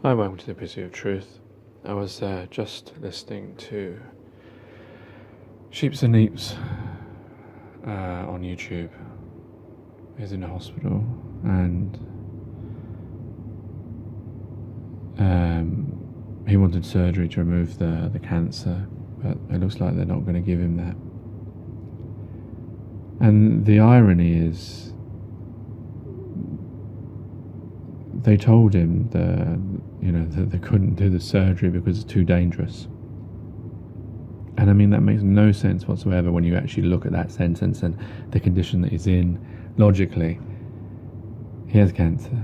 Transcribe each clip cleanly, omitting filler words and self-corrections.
Hi, welcome to the Pursuit of Truth. I was just listening to Sheeps and Neeps on YouTube. He's in the hospital and he wanted surgery to remove the cancer, but it looks like they're not going to give him that. And the irony is, they told him that they couldn't do the surgery because it's too dangerous. And I mean, that makes no sense whatsoever when you actually look at that sentence and the condition that he's in. Logically, he has cancer.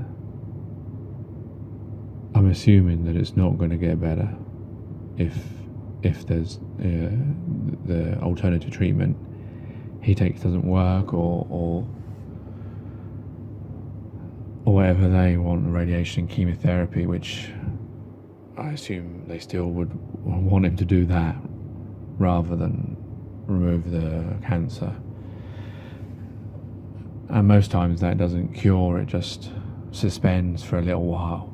I'm assuming that it's not going to get better if there's the alternative treatment he takes doesn't work, or whatever they want, radiation, chemotherapy, which I assume they still would want him to do that rather than remove the cancer. And most times that doesn't cure, it just suspends for a little while.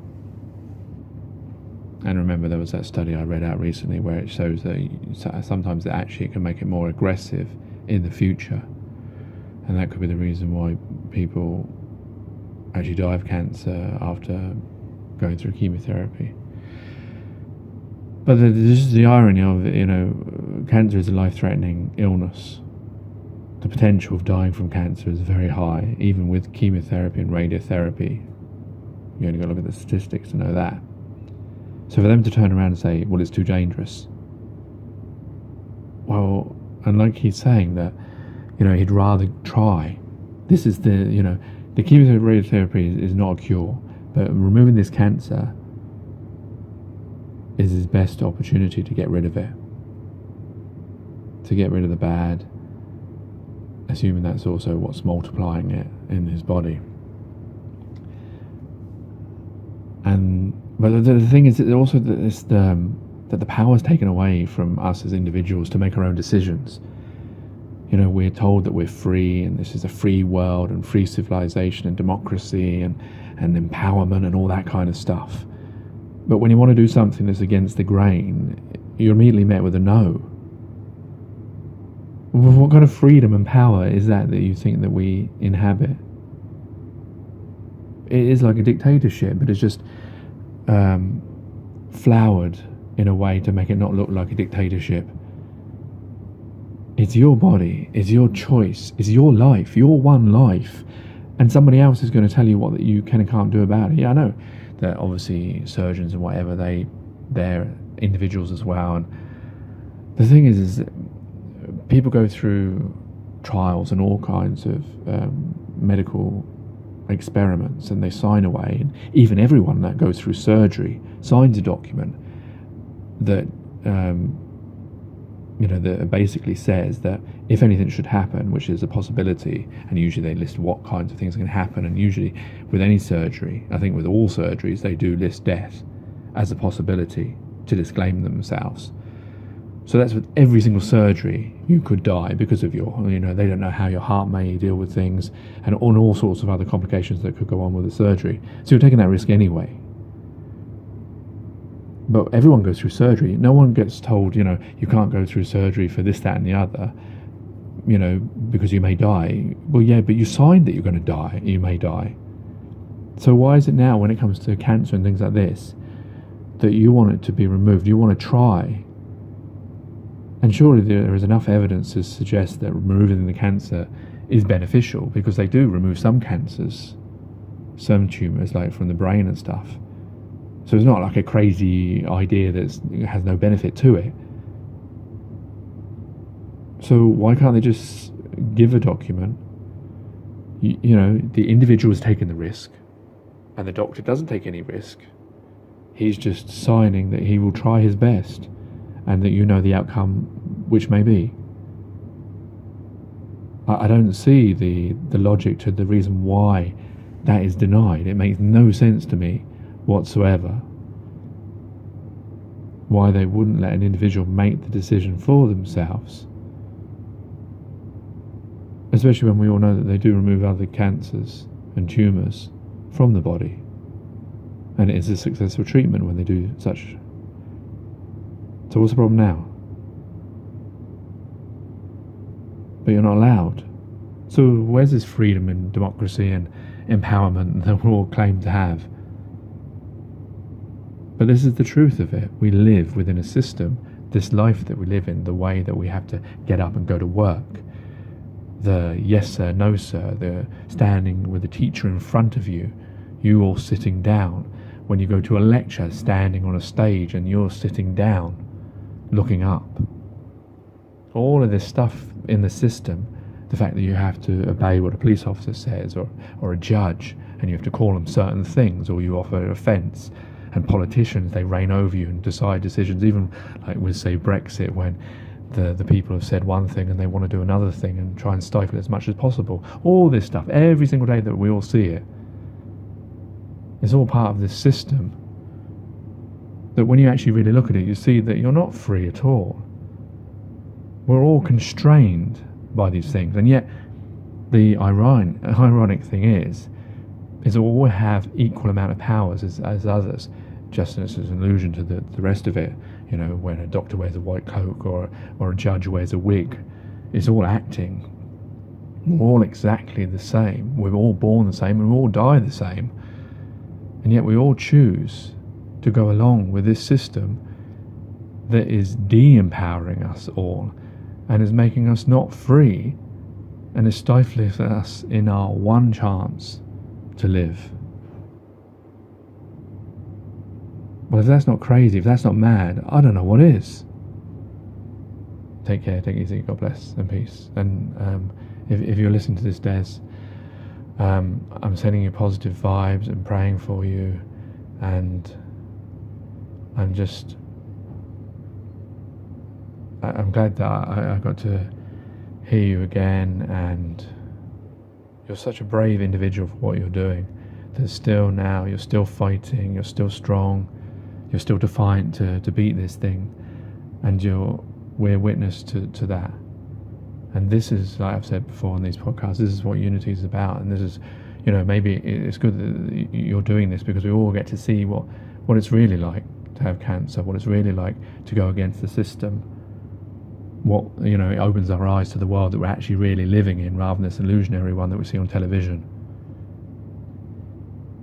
And remember, there was that study I read out recently where it shows that sometimes it can make it more aggressive in the future, and that could be the reason why people actually die of cancer after going through chemotherapy. But this is the irony of it, cancer is a life-threatening illness. The potential of dying from cancer is very high, even with chemotherapy and radiotherapy. You only got to look at the statistics to know that. So for them to turn around and say, well, it's too dangerous. Well, and like he's saying that, he'd rather try. This is the chemotherapy, radiotherapy is not a cure, but removing this cancer is his best opportunity to get rid of it. To get rid of the bad, assuming that's also what's multiplying it in his body. But the thing is that also that the power is taken away from us as individuals to make our own decisions. We're told that we're free, and this is a free world and free civilization and democracy and empowerment and all that kind of stuff. But when you want to do something that's against the grain, you're immediately met with a no. What kind of freedom and power is that you think that we inhabit? It is like a dictatorship, but it's just flowered in a way to make it not look like a dictatorship. It's your body, it's your choice, it's your life, your one life, and somebody else is going to tell you what you can and can't do about it. Yeah, I know that obviously surgeons and whatever, they're individuals as well, and the thing is that people go through trials and all kinds of medical experiments, and they sign away, and even everyone that goes through surgery signs a document that that basically says that if anything should happen, which is a possibility, and usually they list what kinds of things can happen, and usually with any surgery, I think with all surgeries, they do list death as a possibility to disclaim themselves. So that's with every single surgery. You could die because of they don't know how your heart may deal with things, and on all sorts of other complications that could go on with the surgery. So you're taking that risk anyway. But everyone goes through surgery. No one gets told, you can't go through surgery for this, that, and the other, because you may die. Well, yeah, but you signed that you're going to die. You may die. So why is it now, when it comes to cancer and things like this, that you want it to be removed? You want to try. And surely there is enough evidence to suggest that removing the cancer is beneficial, because they do remove some cancers, some tumours, like from the brain and stuff. So it's not like a crazy idea that has no benefit to it. So why can't they just give a document? The individual is taking the risk, and the doctor doesn't take any risk. He's just signing that he will try his best, and that the outcome, which may be. I don't see the logic to the reason why that is denied. It makes no sense to me whatsoever why they wouldn't let an individual make the decision for themselves, especially when we all know that they do remove other cancers and tumours from the body. and it is a successful treatment when they do such. So what's the problem now? But you're not allowed. So where's this freedom and democracy and empowerment that we all claim to have? But this is the truth of it. We live within a system, this life that we live in, the way that we have to get up and go to work, the yes sir, no sir, the standing with the teacher in front of you, you all sitting down. When you go to a lecture, standing on a stage and you're sitting down, looking up. All of this stuff in the system, the fact that you have to obey what a police officer says or a judge, and you have to call them certain things, or you offer an offence, and politicians, they reign over you and decide decisions, even like with, say, Brexit, when the people have said one thing and they want to do another thing and try and stifle it as much as possible. All this stuff, every single day that we all see it, it's all part of this system that when you actually really look at it, you see that you're not free at all. We're all constrained by these things, and yet the ironic thing is all have equal amount of powers as others, just as an allusion to the rest of it. You know, when a doctor wears a white coat or a judge wears a wig, it's all acting. We're all exactly the same. We're all born the same and we all die the same. And yet we all choose to go along with this system that is de-empowering us all and is making us not free and is stifling us in our one chance to live. Well, if that's not crazy, if that's not mad, I don't know what is. Take care, take it easy, God bless, and peace. And if you're listening to this, Des, I'm sending you positive vibes and praying for you, and I'm glad that I got to hear you again, and you're such a brave individual for what you're doing. That still now, you're still fighting, you're still strong, you're still defiant to beat this thing, and we're witness to that. And this is, like I've said before on these podcasts, this is what unity is about. And this is, maybe it's good that you're doing this because we all get to see what it's really like to have cancer, what it's really like to go against the system. It opens our eyes to the world that we're actually really living in, rather than this illusionary one that we see on television.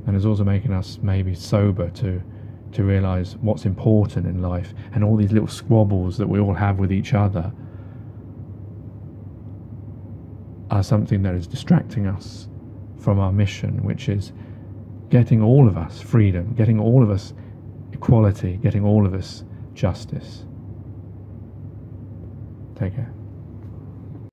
And it's also making us maybe sober to realise what's important in life, and all these little squabbles that we all have with each other are something that is distracting us from our mission, which is getting all of us freedom, getting all of us equality, getting all of us justice. Take care.